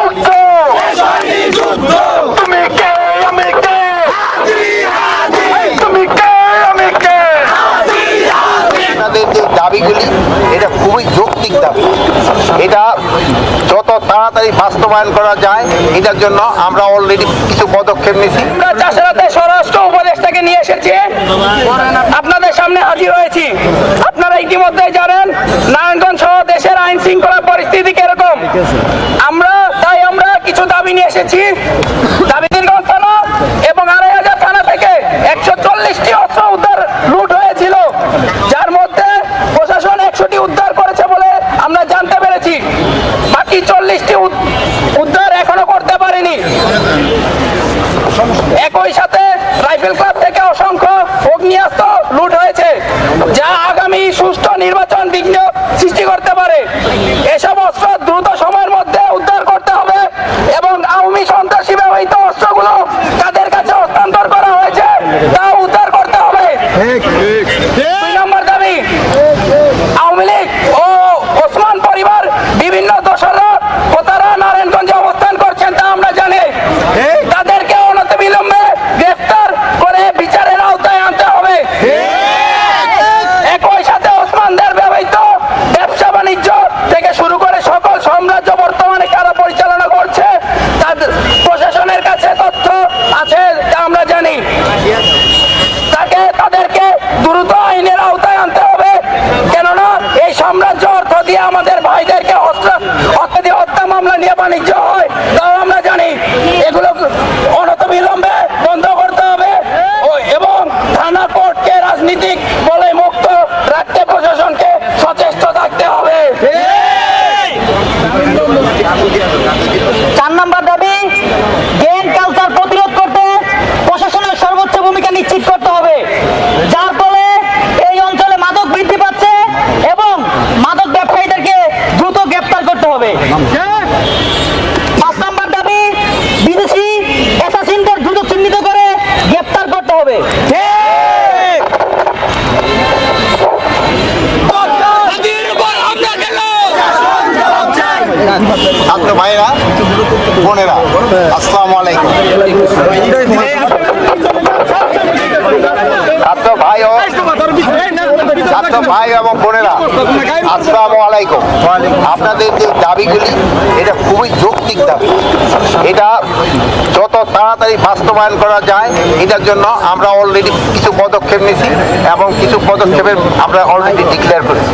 মুক্ত তুমি কে আমি কে তুমি কে আমি কে। আপনাদের যে দাবিগুলি এটা খুবই যৌক্তিক দাবি, এটা যত তাড়াতাড়ি বাস্তবায়ন করা যায় এটার জন্য আমরা অলরেডি কিছু পদক্ষেপ নিয়েছি। আমরা চাষারাতে স্বরাষ্ট্র উপদেষ্টাকে নিয়ে এসেছি, আপনাদের সামনে হাজির হয়েছি। আপনারা ইতিমধ্যে জানেন নারায়ণগঞ্জ সহ দেশের আইন শৃঙ্খলা পরিস্থিতি কিরকম। তাই আমরা কিছু দাবি নিয়ে এসেছি। দাবিগঞ্জ থানা এবং ২৫০০ থানা থেকে ১৪০টি অস্ত্র উদ্ধার লুট হয়েছিল, যার মধ্যে প্রশাসন ১০০টি উদ্ধার করেছে বলে আমরা জানতে পেরেছি। বাকি ৪০টি উদ্ধার এখনো করতে পারেনি। একই সাথে রাইফেল ক্লাব থেকে অসংখ্য অগ্নিয়াস্ত্র লুট হয়েছে, যা আগামী সুষ্ঠু নির্বাচন বিঘ্ন সৃষ্টি করতে পারে। এসব অস্ত্র দ্রুত সময়ের মধ্যে উদ্ধার করতে হবে এবং আওয়ামী সন্ত্রাসী ব্যবহৃত অস্ত্রগুলো তাদের কাছে হস্তান্তর করা হয়েছে তা উদ্ধার করতে হবে। ২ নম্বর দাবি, আওয়ামী লীগ ও ওসমান পরিবার বিভিন্ন দোষরা তারা নারায়ণগঞ্জে অবস্থান করছেন তা আমরা জানি। তাদেরকে অনতিবিলম্বে গ্রেফতার করে বিচারের আওতায় আনতে হবে। একই সাথে ওসমানদের ব্যবহৃত ব্যবসা বাণিজ্য থেকে শুরু করে সকল সাম্রাজ্য বর্তমানে কারা পরিচালনা করছে তাদের প্রশাসনের কাছে তথ্য আছে তা আমরা জানি। তাদেরকে দ্রুত আইনের আওতায় আনতে হবে, কেননা এই সাম্রাজ্য অর্থ দিয়ে আমাদের ভাইদেরকে হত্যা মামলা নিয়ে বাণিজ্য হয় তাও আমরা জানি। এগুলো অনতিবিলম্বে বন্ধ করতে হবে এবং থানা কোর্টকে রাজনীতিক বলে মুক্ত রাখতে প্রশাসনকে সচেষ্ট থাকতে হবে। ৪ নম্বর দাবি, গেম কালচার প্রতিরোধ করতে প্রশাসনের সর্বোচ্চ ভূমিকা নিশ্চিত করতে হবে, যার ফলে এই অঞ্চলে মাদক বৃদ্ধি পাচ্ছে এবং মাদক ব্যবসায়ীদেরকে দ্রুত গ্রেপ্তার করতে হবে। ৫ নম্বর দাবি, বিদেশি অ্যাসাসিনদের দ্রুত চিহ্নিত করে গ্রেপ্তার করতে হবে। ছাত্র ভাইরা বোনেরা আসসালামু আলাইকুম। ছাত্র ভাই এবং বোনেরা আসসালামু আলাইকুম। আপনাদের যে দাবিগুলি এটা খুবই যৌক্তিক দাবি, এটা যত তাড়াতাড়ি বাস্তবায়ন করা যায় এটার জন্য আমরা অলরেডি কিছু পদক্ষেপ নিয়েছি এবং কিছু পদক্ষেপের আমরা অলরেডি ডিক্লেয়ার করেছি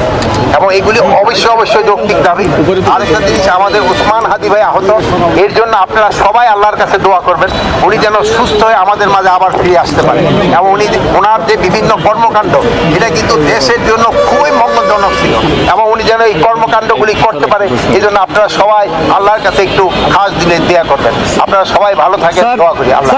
এবং এগুলি অবশ্যই যৌক্তিক দাবি। আরেকটা জিনিস, আমাদের ওসমান হাদি ভাই আহত, এর জন্য আপনারা সবাই আল্লাহর কাছে দোয়া করবেন উনি যেন সুস্থ হয়ে আমাদের মাঝে আবার ফিরে আসতে পারে এবং ওনার যে বিভিন্ন কর্মকাণ্ড এটা কিন্তু দেশের জন্য খুবই মঙ্গলজনক ছিল এবং উনি যেন এই কর্মকাণ্ডগুলি করতে পারে এই জন্য আপনারা সবাই আল্লাহর কাছে একটু খাস দিলে দেয়া করবেন। আপনারা সবাই ভালো থাকেন, দোয়া করি। আল্লাহ।